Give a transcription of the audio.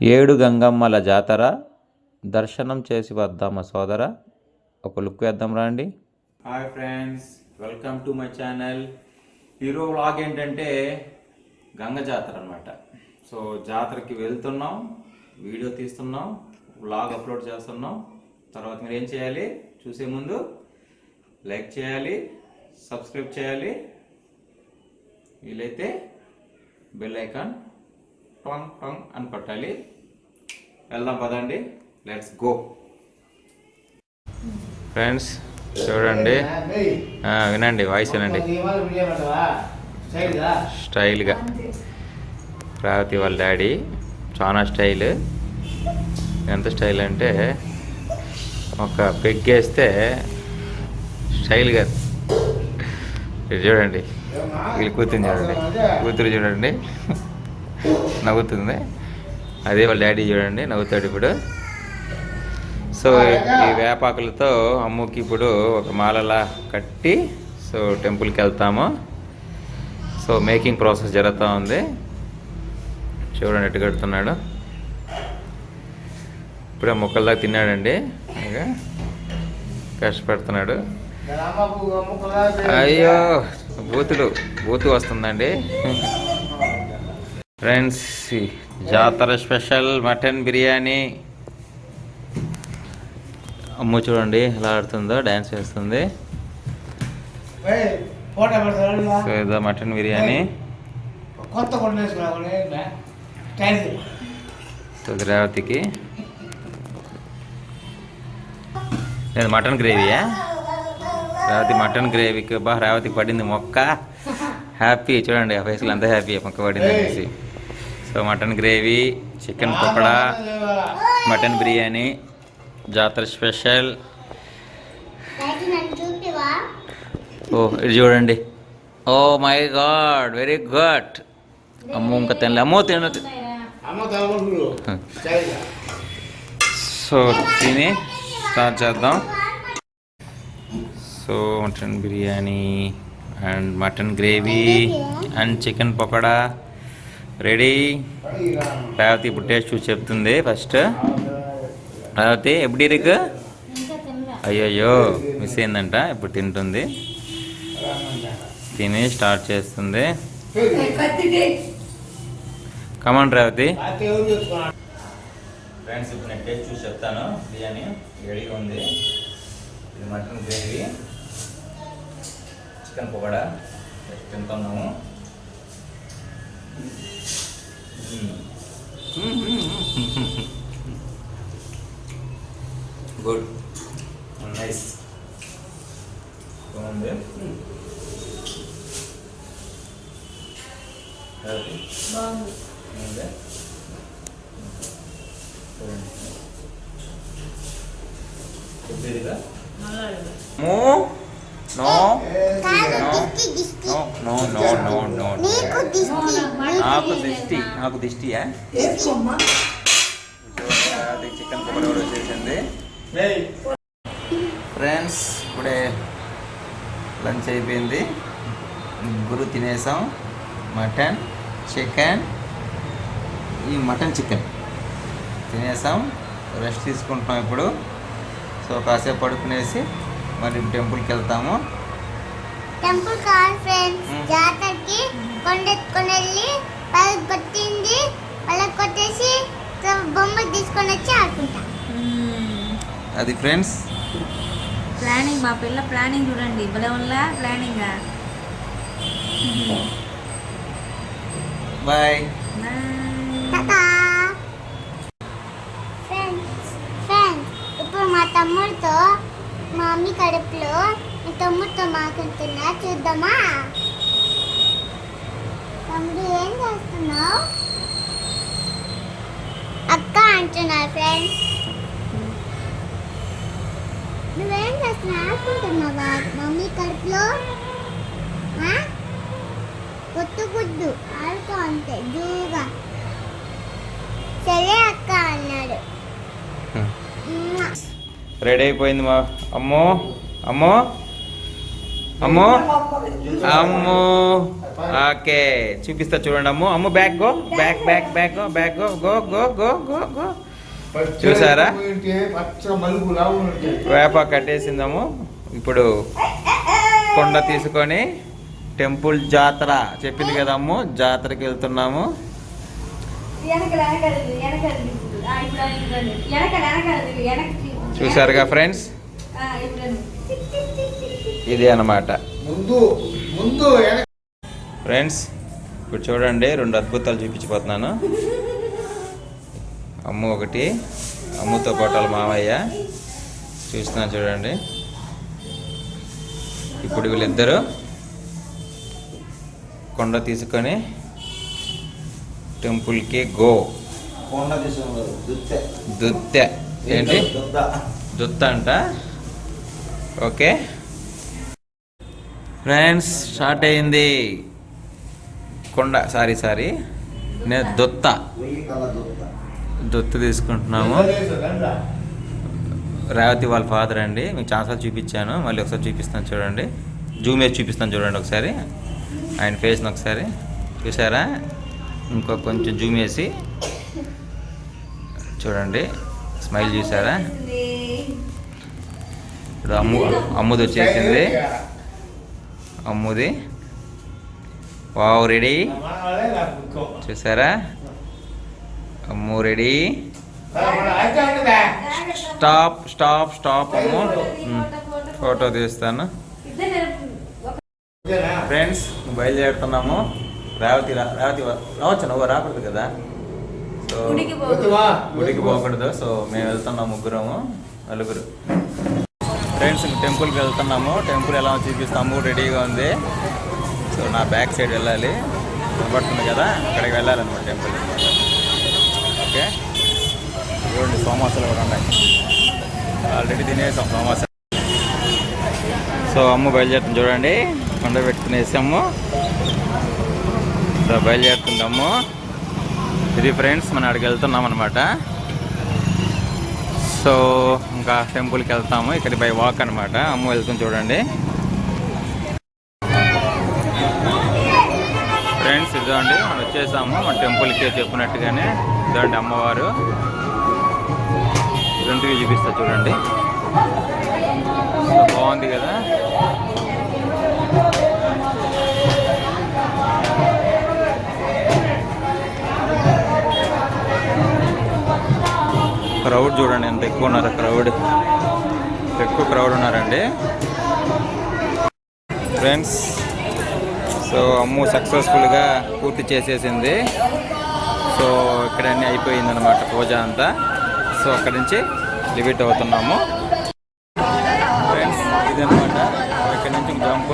ఏడు గంగమ్మల జాతర దర్శనం చేసి వద్దామా సోదర. ఒక లుక్ వేద్దాం రండి. Hi friends, welcome to my channel. ఈరోజు వ్లాగ్ ఏంటంటే గంగ జాతర అనమాట. సో జాతరకి వెళ్తున్నాం, వీడియో తీస్తున్నాం, వ్లాగ్ అప్లోడ్ చేస్తున్నాం. తర్వాత మీరు ఏం చేయాలి, చూసే ముందు లైక్ చేయాలి, సబ్స్క్రైబ్ చేయాలి, వీలైతే బెల్ ఐకాన్ టంగ్ టంగ్ అని కొట్టాలి. వెళ్దాం పదండి, లెట్స్ గో. ఫ్రెండ్స్ చూడండి, వినండి, వాయిస్ వినండి. స్టైల్గా రావతి వాళ్ళ డాడీ చాలా స్టైల్. ఎంత స్టైల్ అంటే ఒక పెగ్గేస్తే స్టైల్గా. ఇది చూడండి, వీళ్ళు కూతురు చూడండి, కూతురు చూడండి నవ్వుతుంది. అదే వాళ్ళ డాడీ చూడండి నవ్వుతాడు ఇప్పుడు. సో ఈ వేపాకులతో అమ్ముకి ఇప్పుడు ఒక మాలలా కట్టి సో టెంపుల్కి వెళ్తాము. సో మేకింగ్ ప్రాసెస్ జరుగుతూ ఉంది. చూడండి ఎట్టు కడుతున్నాడు. ఇప్పుడే మొక్కల్లా తిన్నాడండి, కష్టపడుతున్నాడు. అయ్యో బూతు వస్తుందండి. ఫ్రెండ్స్ జాతర స్పెషల్ మటన్ బిర్యానీ. అమ్ము చూడండి ఎలా ఆడుతుందో, డ్యాన్స్ చేస్తుంది. సో ఇదో మటన్ బిర్యానీ. సో రేవతికి నేను మటన్ గ్రేవీయా, రేవతి మటన్ గ్రేవీకి రేవతికి పడింది మొక్క. హ్యాపీ చూడండి, ఆ ఫేస్లో అంతా హ్యాపీ మొక్క పడింది అనేసి. So mutton gravy, chicken pakoda, mutton biryani జాతర స్పెషల్. ఓ ఇది చూడండి, oh my god, very good. అమ్మో ఇంకా తినలే, అమ్మో తినదు. సో తిని స్టార్ట్ చేద్దాం. So mutton biryani and mutton gravy and chicken pakoda ready. Revathi ఇప్పుడు టేస్ట్ చూసి చెప్తుంది. ఫస్ట్ రేవతి ఎప్పుడు ఇరుకు, అయ్యయ్యో మిస్ అయిందంట. ఇప్పుడు తింటుంది, తిని స్టార్ట్ చేస్తుంది. కమాన్ రేవతి. ఫ్రెండ్స్ ఇప్పుడు నేను టేస్ట్ చూసి చెప్తాను. బిర్యానీ రెడీగా ఉంది. ఇది మటన్ గ్రేవీ, చికెన్ పకోడా తింటున్నాము. గుడ్, నైస్, బాగుంది. నాకు దిష్టియా? చికెన్ పకోడా కూడా వచ్చేసింది. ఫ్రెండ్స్ ఇప్పుడే లంచ్ అయిపోయింది, ముగ్గురు తినేసాం. మటన్ చికెన్, ఈ మటన్ చికెన్ తినేసాం. రెస్ట్ తీసుకుంటున్నాం ఇప్పుడు. సో కాసేపు పడుకునేసి మరి టెంపుల్కి వెళ్తాము. టెంపుల్ కాదు ఫ్రెండ్స్, జాతరకి కొండెత్తుకొని వెళ్ళి కొట్టింది వాళ్ళకి కొట్టేసి బొమ్మలు తీసుకొని వచ్చి ఆడుకుంటాం. అది ఫ్రెండ్స్ ప్లానింగ్, మా పిల్ల ప్లానింగ్ చూడండి, భలే ఉందా ప్లానింగ్. బాయ్. ఫ్రెండ్స్ ఇప్పుడు మా తమ్ముడితో మా మమ్మీ కడుపులో మీ తమ్ముడితో మాకుంటున్నా, చూద్దామా? తమ్ముడు ఏం చేస్తున్నావు? అక్క అంటున్నారు ఫ్రెండ్స్. నువ్వేం చేస్తున్నావు? ఆడుకుంటున్నావా మమ్మీ కడుపులో? గుడ్డు ఆడుకో అంతే జూగా. సరే అక్క అన్నాడు. రెడీ అయిపోయింది మా అమ్మో. అమ్మో అమ్ము అమ్ము ఓకే చూపిస్తా చూడండి Ammu Ammu back go back back back go back go go go go go go చూసారా వేప కట్టేసిందము. ఇప్పుడు కొండ తీసుకొని టెంపుల్ జాతర చెప్పింది కదమ్ము, జాతరకి వెళ్తున్నాము. చూసారుగా ఫ్రెండ్స్, ఇది అన్నమాట ఫ్రెండ్స్. ఇప్పుడు చూడండి, 2 అద్భుతాలు చూపించిపోతున్నాను. అమ్ము ఒకటి, అమ్ముతో పాటు మామయ్య చూస్తున్నాను చూడండి. ఇప్పుడు వీళ్ళిద్దరూ కొండ తీసుకొని టెంపుల్కి గో. దుత్తె ఏంటి? దుత్త అంట. ఓకే ఫ్రెండ్స్, స్టార్ట్ అయింది కొండ. సారీ నేను దొత్త తీసుకుంటున్నాము. రేవతి వాళ్ళ ఫాదర్ అండి. మీకు చాలాసార్లు చూపించాను, మళ్ళీ ఒకసారి చూపిస్తాను చూడండి. జూమ్ వేసి చూపిస్తాను చూడండి ఒకసారి ఆయన ఫేస్ని ఒకసారి. చూసారా? ఇంకో కొంచెం జూమ్ వేసి చూడండి, స్మైల్ చూసారా? ఇప్పుడు అమ్ముది వచ్చేసింది. అమ్ముది వావ్ రెడీ. చూసారా? అమ్ము రెడీ. స్టాప్ స్టాప్ స్టాప్ అమ్ము. ఫోటో తీస్తాను ఫ్రెండ్స్. బయలుదేరుతున్నాము. రేవతి రావచ్చు, నువ్వు రాకూడదు కదా, సో గుడికి పోకూడదు. సో మేము వెళ్తున్నాము, నలుగురు ఫ్రెండ్స్. టెంపుల్కి వెళ్తున్నాము. టెంపుల్ ఎలా చూపిస్తాము, రెడీగా ఉంది. సో నా బ్యాక్ సైడ్ వెళ్ళాలి, కనబడుతుంది కదా, అక్కడికి వెళ్ళాలన్నమాట టెంపుల్ అనమాట. ఓకే చూడండి, సోమాసాలు కూడా ఉన్నాయి. ఆల్రెడీ తినేసాం సోమాసాలు. సో అమ్మ బయలుదేరుతుంది చూడండి, కొండ పెట్టుకునేసాము. సో బయలుదేరుతుంది అమ్మ. ఇది ఫ్రెండ్స్, మనం అక్కడికి వెళ్తున్నాం అనమాట. సో ఇంకా టెంపుల్కి వెళ్తాము. ఇక్కడ బై వాక్ అనమాట. అమ్మ వెళ్తుంది చూడండి ఫ్రెండ్స్. ఇదండి మనం వచ్చేసాము మన టెంపుల్కి చెప్పినట్టుగానే. ఇదండి అమ్మవారు. రెండుగా చూపిస్తా చూడండి. సో బాగుంది కదా. క్రౌడ్ చూడండి ఎంత ఎక్కువ ఉన్నారు. ఎక్కువ క్రౌడ్ ఉన్నారండి ఫ్రెండ్స్. సో అమ్ము సక్సెస్ఫుల్గా పూర్తి చేసేసింది. సో ఇక్కడ అన్నీ అయిపోయింది అనమాట, పూజ అంతా. సో అక్కడి నుంచి లిమిట్ అవుతున్నాము ఫ్రెండ్స్. ఇదనమాట, ఇక్కడి నుంచి జంప్